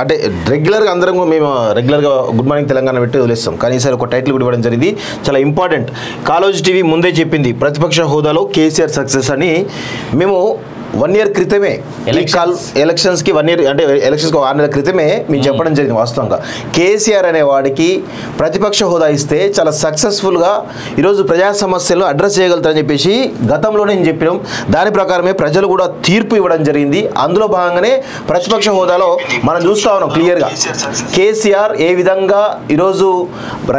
అంటే రెగ్యులర్గా అందరం మేము రెగ్యులర్గా గుడ్ మార్నింగ్ తెలంగాణ పెట్టి వదిలేస్తాం, కానీ ఈసారి ఒక టైటిల్ కూడా ఇవ్వడం జరిగింది, చాలా ఇంపార్టెంట్. కాలోజీ టీవీ ముందే చెప్పింది ప్రతిపక్ష హోదాలో కేసీఆర్ సక్సెస్ అని. మేము 1 year క్రితమే ఎలక్షన్స్కి 1 year అంటే ఎలక్షన్స్కి 6 నెలల క్రితమే మేము చెప్పడం జరిగింది. వాస్తవంగా కేసీఆర్ అనే వాడికి ప్రతిపక్ష హోదా ఇస్తే చాలా సక్సెస్ఫుల్గా ఈరోజు ప్రజా సమస్యలను అడ్రస్ చేయగలుగుతారని చెప్పేసి గతంలోనే నేను చెప్పినాం. దాని ప్రకారమే ప్రజలు కూడా తీర్పు ఇవ్వడం జరిగింది. అందులో భాగంగానే ప్రతిపక్ష హోదాలో మనం చూస్తూ ఉన్నాం క్లియర్గా కేసీఆర్ ఏ విధంగా ఈరోజు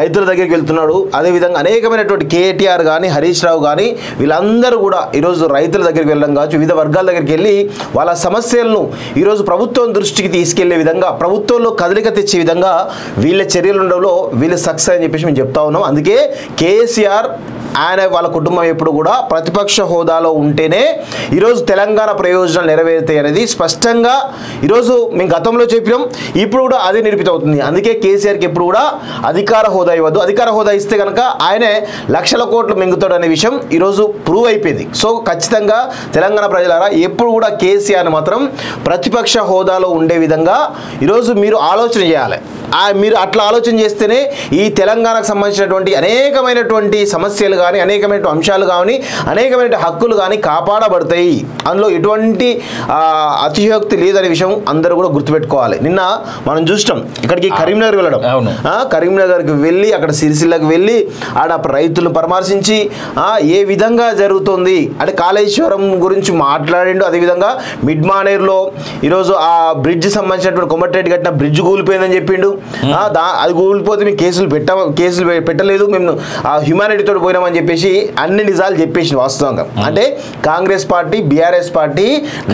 రైతుల దగ్గరికి వెళ్తున్నాడు. అదేవిధంగా అనేకమైనటువంటి కేటీఆర్ కానీ హరీష్ రావు కానీ వీళ్ళందరూ కూడా ఈరోజు రైతుల దగ్గరికి వెళ్ళడం కావచ్చు, వివిధ వర్గాల దగ్గరికి వెళ్ళి వాళ్ళ సమస్యలను ఈరోజు ప్రభుత్వం దృష్టికి తీసుకెళ్లే విధంగా, ప్రభుత్వంలో కదలిక తెచ్చే విధంగా వీళ్ళ చర్యలు ఉండడంలో వీళ్ళు సక్సెస్ అని చెప్పేసి మేము చెప్తా ఉన్నాం. అందుకే కేసీఆర్ ఆయన వాళ్ళ కుటుంబం ఎప్పుడు కూడా ప్రతిపక్ష హోదాలో ఉంటేనే ఈరోజు తెలంగాణ ప్రయోజనాలు నెరవేరుతాయి అనేది స్పష్టంగా ఈరోజు మేము గతంలో చెప్పినాం, ఇప్పుడు కూడా అదే నిరూపితం అవుతుంది. అందుకే కేసీఆర్కి ఎప్పుడు కూడా అధికార హోదా ఇవ్వద్దు. అధికార హోదా ఇస్తే కనుక ఆయనే లక్షల కోట్లు మింగుతాడు అనే విషయం ఈరోజు ప్రూవ్ అయిపోయింది. సో ఖచ్చితంగా తెలంగాణ ప్రజలారా ఎప్పుడు కూడా కేసీఆర్ని మాత్రం ప్రతిపక్ష హోదాలో ఉండే విధంగా ఈరోజు మీరు ఆలోచన చేయాలి. మీరు అట్లా ఆలోచన చేస్తేనే ఈ తెలంగాణకు సంబంధించినటువంటి అనేకమైనటువంటి సమస్యలు కానీ, అనేకమైన అంశాలు కానీ, అనేకమైన హక్కులు కానీ కాపాడబడతాయి. అందులో ఎటువంటి అతిశయోక్తి లేదనే విషయం అందరూ కూడా గుర్తుపెట్టుకోవాలి. నిన్న మనం చూస్తాం ఇక్కడికి కరీంనగర్ వెళ్ళడం, కరీంనగర్కి వెళ్ళి అక్కడ సిరిసిల్లకి వెళ్ళి ఆడ రైతులను పరామర్శించి ఏ విధంగా జరుగుతుంది అంటే కాళేశ్వరం గురించి మాట్లాడిండు. అదేవిధంగా మిడ్ మానేరులో ఈరోజు ఆ బ్రిడ్జ్ సంబంధించినటువంటి కొమ్మటిరెడ్డి కట్టిన బ్రిడ్జ్ కూలిపోయిందని చెప్పిండు. అది కూలిపోతే మేము కేసులు పెట్టలేదు, మేము హ్యుమానిటీతో పోయినామని చెప్పేసి అన్ని నిజాలు చెప్పేసి వాస్తవంగా. అంటే కాంగ్రెస్ పార్టీ బీఆర్ఎస్ పార్టీ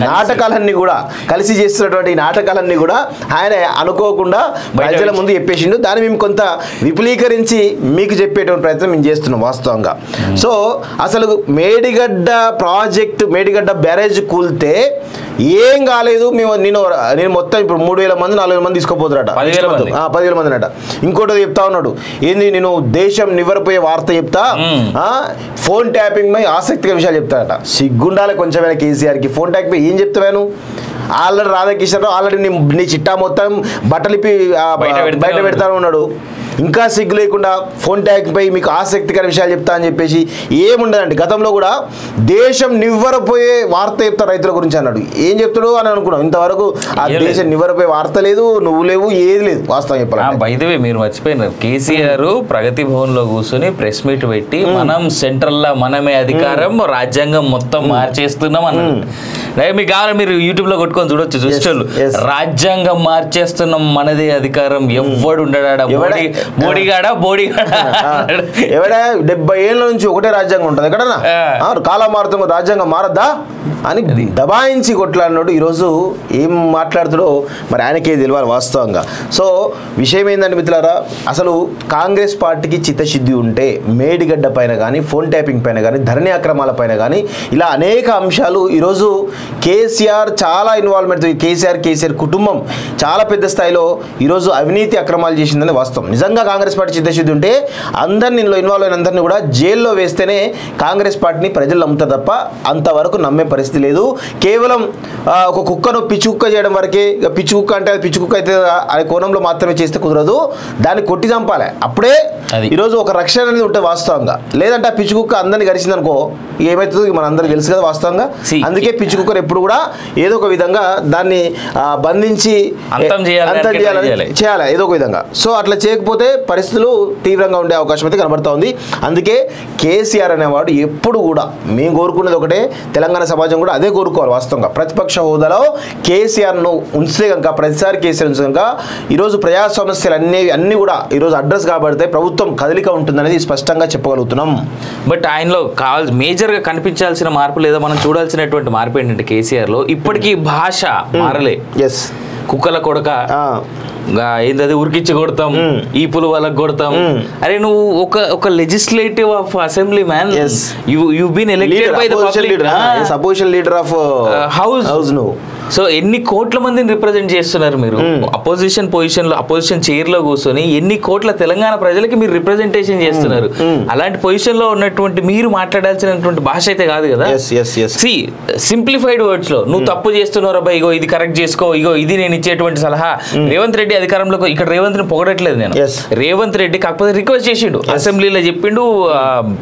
నాటకాలన్నీ కూడా కలిసి చేస్తున్నటువంటి నాటకాలన్నీ కూడా ఆయన అనుకోకుండా ప్రజల ముందు చెప్పేసిండు. దాన్ని మేము కొంత విపులీకరించి మీకు చెప్పేటువంటి ప్రయత్నం మేము చేస్తున్నాం వాస్తవంగా. సో అసలు మేడిగడ్డ ప్రాజెక్ట్, మేడిగడ్డ బ్యారేజ్ కూలితే ఏం కాలేదు, నేను మొత్తం ఇప్పుడు 3,000 మంది 4,000 మంది తీసుకోపోతారట, 10,000 మంది అట. ఇంకోటి చెప్తా ఉన్నాడు, ఏంది నేను దేశం నివ్వరపోయే వార్త చెప్తా, ఫోన్ ట్యాపింగ్ పై ఆసక్తిగా విషయాలు చెప్తాడట. సిగ్గుండాలి కొంచెమైనా కేసీఆర్కి. ఫోన్ ట్యాపింగ్ పై ఏం చెప్తాను? ఆల్రెడీ రాధాకిషన్ రావు ఆల్రెడీ నీ చిట్టా మొత్తం బట్టలిపి బయట పెడతాను ఉన్నాడు. ఇంకా సిగ్గు లేకుండా ఫోన్ ట్యాగ్ పై మీకు ఆసక్తికర విషయాలు చెప్తా అని చెప్పేసి ఏముండదండి. గతంలో కూడా దేశం నివ్వరపోయే వార్త చెప్తా రైతుల గురించి అన్నాడు. ఏం చెప్తాడు అని అనుకున్నాం. ఇంతవరకు ఆ దేశం నివ్వరపోయే వార్త లేదు, నువ్వు లేవు, ఏది లేదు వాస్తవం చెప్పాలి. బైదవే మీరు మర్చిపోయినారు, కేసీఆర్ ప్రగతి భవన్ లో కూర్చొని ప్రెస్ మీట్ పెట్టి మనం సెంట్రల్ లా మనమే అధికారం, రాజ్యాంగం మొత్తం మార్చేస్తున్నాం అన్నాడు. మీకు కావాలి మీరు యూట్యూబ్ లో కొట్టుకొని చూడొచ్చు, చూసేవాళ్ళు రాజ్యాంగం మార్చేస్తున్నాం మనదే అధికారం, ఎవడు ఉండడా బోడిగాడా ఎవడా 70 ఏళ్ళ నుంచి ఒకటే రాజ్యాంగం ఉంటుంది ఎక్కడన్నా, కాలం మారుతుంది రాజ్యాంగం మారద్దా అని దబాయించి కొట్లాడినాడు. ఈరోజు ఏం మాట్లాడుతాడో మరి ఆయనకే తెలియాలి వాస్తవంగా. సో విషయం ఏంటంటే మిత్రులారా, అసలు కాంగ్రెస్ పార్టీకి చిత్తశుద్ధి ఉంటే మేడిగడ్డ పైన కానీ, ఫోన్ ట్యాపింగ్ పైన కానీ, ధరణి అక్రమాల పైన కానీ ఇలా అనేక అంశాలు ఈరోజు కేసీఆర్ చాలా ఇన్వాల్వ్మెంట్, కేసీఆర్ కుటుంబం చాలా పెద్ద స్థాయిలో ఈరోజు అవినీతి అక్రమాలు చేసిందని వాస్తవం. నిజంగా కాంగ్రెస్ పార్టీ చిత్తశుద్ధి ఉంటే అందరిని ఇన్వాల్వ్ అయిన అందరినీ కూడా జైల్లో వేస్తేనే కాంగ్రెస్ పార్టీని ప్రజలు నమ్ముతారు తప్ప అంతవరకు నమ్మే పరిస్థితి లేదు. కేవలం ఒక కుక్కను పిచ్చి కుక్క చేయడం వరకే, పిచ్చి కుక్క అంటే అది పిచ్చి కుక్క అయితే అనే కోణంలో మాత్రమే చేస్తే కుదరదు, దాన్ని కొట్టి చంపాలి. అప్పుడే ఈరోజు ఒక రక్షణ అనేది ఉంటుంది వాస్తవంగా. లేదంటే ఆ పిచ్చి కుక్క అందరినీ గడిచింది అనుకో ఏమవుతుందో మన అందరికి తెలుసు కదా వాస్తవంగా. అందుకే పిచ్చి కుక్కను ఎప్పుడు కూడా ఏదో ఒక విధంగా దాన్ని బంధించి అంతం చేయాలి ఏదో ఒక విధంగా. సో అట్లా చేయకపోతే పరిస్థితులు తీవ్రంగా ఉండే అవకాశం అయితే కనబడుతూ ఉంది. అందుకే కేసీఆర్ అనేవాడు ఎప్పుడు కూడా మేము కోరుకునేది ఒకటే, తెలంగాణ సమాజం కూడా అదే కోరుకోవాలి వాస్తవంగా. ప్రతిపక్ష హోదాలో కేసీఆర్ను ఉంచితే కనుక, ప్రతిసారి కేసీఆర్ ఉంచితే కనుక ఈరోజు ప్రజా సమస్యలు అన్నీ కూడా ఈరోజు అడ్రస్ కాబడితే ప్రభుత్వం కదలిక ఉంటుందనేది స్పష్టంగా చెప్పగలుగుతున్నాం. బట్ ఆయనలో మేజర్గా కనిపించాల్సిన మార్పు లేదా మనం చూడాల్సినటువంటి మార్పు ఏంటంటే కేసీఆర్లో ఇప్పటికీ భాష మారలే. ఎస్, కుక్కల కొడక ఏంటది ఉరికిచ్చి కొడతాం, ఈ పులు వాళ్ళకి కొడతాం. అరే నువ్వు ఒక legislative of assembly man, you been elected by the public, opposition leader of house. నువ్వు సో ఎన్ని కోట్ల మందిని రిప్రజెంట్ చేస్తున్నారు మీరు అపోజిషన్ పొజిషన్ లో, అపోజిషన్ చైర్ లో కూర్చొని ఎన్ని కోట్ల తెలంగాణ ప్రజలకి మీరు రిప్రజెంటేషన్ చేస్తున్నారు. అలాంటి పొజిషన్ లో ఉన్నటువంటి మీరు మాట్లాడాల్సినటువంటి భాష అయితే కాదు కదా. సింప్లిఫైడ్ వర్డ్స్ లో నువ్వు తప్పు చేస్తున్నావు అబ్బాయి, ఇగో ఇది కరెక్ట్ చేసుకో, ఇగో ఇది నేను ఇచ్చేటువంటి సలహా. రేవంత్ రెడ్డి అధికారంలో, ఇక్కడ రేవంత్ ని పొగడట్లేదు నేను, రేవంత్ రెడ్డి కాకపోతే రిక్వెస్ట్ చేసిండు, అసెంబ్లీలో చెప్పిండు,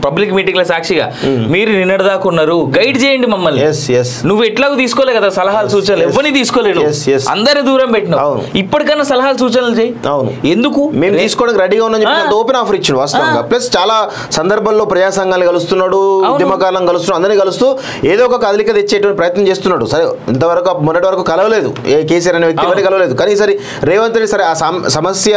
పబ్లిక్ మీటింగ్ లో సాక్షిగా, మీరు నిన్నటిదాకా ఉన్నారు, గైడ్ చేయండి మమ్మల్ని. నువ్వు ఎట్లాగో తీసుకోలే కదా సలహాలు సూచనలు, ఎవరిని తీసుకోలేడు, అందరి దూరం పెట్టినావు. ఇప్పటికన్నా సలహాలు సూచనలు చేయి. ఎందుకు మేము తీసుకోవడానికి రెడీగా ఉన్నాం, ఓపెన్ ఆఫర్ ఇచ్చాడు వాస్తవంగా. ప్లస్ చాలా సందర్భాల్లో ప్రజా సంఘాలు కలుస్తున్నాడు, ఉద్యమకాలం కలుస్తున్నాడు, అందరినీ కలుస్తూ ఏదో ఒక కదలిక తెచ్చేటువంటి ప్రయత్నం చేస్తున్నాడు. సరే ఇంతవరకు మొన్నటి వరకు కలవలేదు, ఏ కేసీఆర్ అనే వ్యక్తి వరకు కలవలేదు, కానీ సరే రేవంత్ రెడ్డి సరే ఆ సమస్య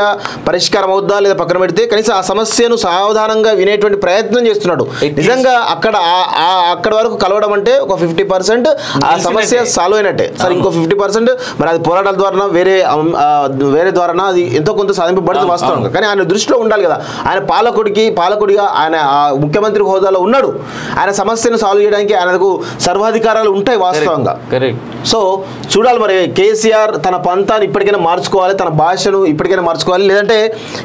పరిష్కారం అవుద్దా లేదా పక్కన పెడితే కనీసం ఆ సమస్యను సావధానంగా వినేటువంటి ప్రయత్నం చేస్తున్నాడు. నిజంగా అక్కడ వరకు కలవడం అంటే ఒక 50% ఆ సమస్య సాల్వ్ అయినట్టే. సరే ఇంకో 50% మరి అది పోరాటాల ద్వారా వేరే ద్వారా అది ఎంతో కొంత సాధింపబడుతుంది వాస్తవంగా. కానీ ఆయన దృష్టిలో ఉండాలి కదా, ఆయన పాలకుడిగా ఆయన ముఖ్యమంత్రి హోదాలో ఉన్నాడు, ఆయన సమస్యను సాల్వ్ చేయడానికి ఆయనకు సర్వాధికారాలు ఉంటాయి వాస్తవంగా. సో చూడాలి మరి కేసీఆర్ తన పంతాన్ని ఇప్పటికైనా మార్చుకోవాలి, తన భాషను ఇప్పటికైనా మార్చుకోవాలి. లేదంటే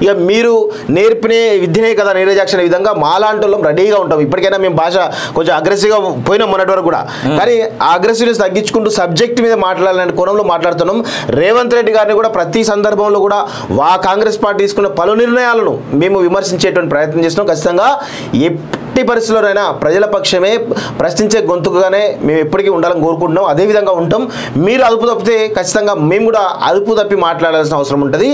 ఇక మీరు నేర్పినే విద్యనే కదా నీరజాక్షణ విధంగా మాలాంటి వాళ్ళం రెడీగా ఉంటాం. ఇప్పటికైనా మేము భాష కొంచెం అగ్రెసివ్గా పోయినాం మొన్నటి వరకు కూడా, కానీ ఆ అగ్రెసివ్నెస్ తగ్గించుకుంటూ సబ్జెక్ట్ మీద మాట్లాడాలనే కోణంలో మాట్లాడుతున్నాం. రేవంత్ రెడ్డి గారిని కూడా ప్రతి సందర్భంలో కూడా కాంగ్రెస్ పార్టీ తీసుకున్న పలు నిర్ణయాలను మేము విమర్శించేటువంటి ప్రయత్నం చేస్తున్నాం. ఖచ్చితంగా ఎట్టి పరిస్థితుల్లోనైనా ప్రజల పక్షమే, ప్రశ్నించే గొంతుకుగానే మేము ఎప్పటికీ ఉండాలని కోరుకుంటున్నాం. అదేవిధంగా ఉంటాం. మీరు అదుపు తప్పితే ఖచ్చితంగా మేము కూడా అదుపు తప్పి మాట్లాడాల్సిన అవసరం ఉంటుంది.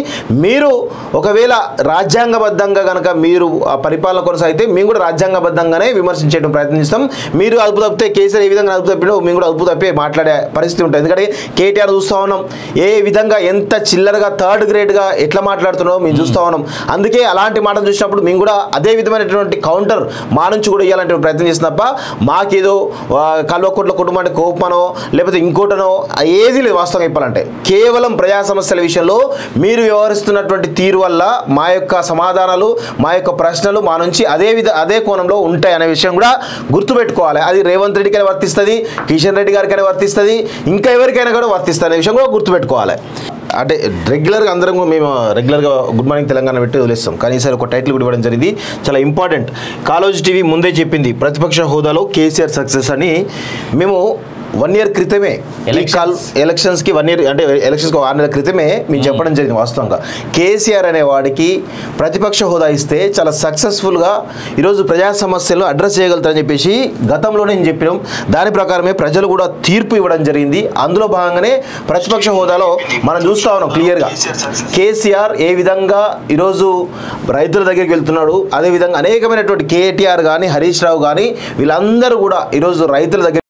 మీరు ఒకవేళ రాజ్యాంగబద్ధంగా కనుక మీరు పరిపాలన కొనసాగితే మేము కూడా రాజ్యాంగబద్ధంగానే విమర్శించేయడం ప్రయత్నం చేస్తాం. మీరు అదుపు తప్పితే కేసీఆర్ ఏ విధంగా అదుపు తప్పినో మేము కూడా అదుపు తప్పి మాట్లాడే పరిస్థితి ఉంటుంది. ఎందుకంటే కేటీఆర్ చూస్తూ ఉన్నాం ఏ విధంగా ఎంత చిల్లరగా థర్డ్ గ్రేడ్గా ఎట్లా మాట్లాడుతున్నామో మేము చూస్తూ ఉన్నాం. అందుకే అలాంటి మాటలు చూసినప్పుడు మేము కూడా అదే విధమైనటువంటి కౌంటర్ మా నుంచి కూడా ఇవ్వాలంటే ప్రయత్నం చేసిన తప్ప మాకేదో కల్వకోట్ల కుటుంబానికి కోపమనో లేకపోతే ఇంకోటనో ఏది లేదు. వాస్తవం చెప్పాలంటే కేవలం ప్రజా సమస్యల విషయంలో మీరు వ్యవహరిస్తున్నటువంటి తీరు వల్ల మా యొక్క సమాధానాలు, మా యొక్క ప్రశ్నలు మా నుంచి అదే కోణంలో ఉంటాయి అనే విషయం కూడా గుర్తుపెట్టుకోవాలి. అది రేవంత్ రెడ్డికైనా వర్తిస్తుంది, కిషన్ రెడ్డి గారికైనా వర్తిస్తుంది, ఇంకా ఎవరికైనా కూడా వర్తిస్తుంది అనే విషయం కూడా గుర్తుపెట్టుకోవాలి. అంటే రెగ్యులర్గా అందరం మేము రెగ్యులర్గా గుడ్ మార్నింగ్ తెలంగాణ పెట్టి వదిలేస్తాం, కానీ ఈసారి ఒక టైటిల్ కూడా ఇవ్వడం జరిగింది, చాలా ఇంపార్టెంట్. కాలోజీ టీవీ ముందే చెప్పింది ప్రతిపక్ష హోదాలో కేసీఆర్ సక్సెస్ అని. మేము 1 year క్రితమే ఎలక్షన్స్కి 1 year అంటే ఎలక్షన్స్కి 6 నెలల క్రితమే మేము చెప్పడం జరిగింది. వాస్తవంగా కేసీఆర్ అనే వాడికి ప్రతిపక్ష హోదా ఇస్తే చాలా సక్సెస్ఫుల్గా ఈరోజు ప్రజా సమస్యలను అడ్రస్ చేయగలుగుతారని చెప్పేసి గతంలోనే నేను చెప్పినాం. దాని ప్రకారమే ప్రజలు కూడా తీర్పు ఇవ్వడం జరిగింది. అందులో భాగంగానే ప్రతిపక్ష హోదాలో మనం చూస్తూ ఉన్నాం క్లియర్గా కేసీఆర్ ఏ విధంగా ఈరోజు రైతుల దగ్గరికి వెళ్తున్నాడు. అదేవిధంగా అనేకమైనటువంటి కేటీఆర్ కానీ హరీష్ రావు కానీ వీళ్ళందరూ కూడా ఈరోజు రైతుల దగ్గర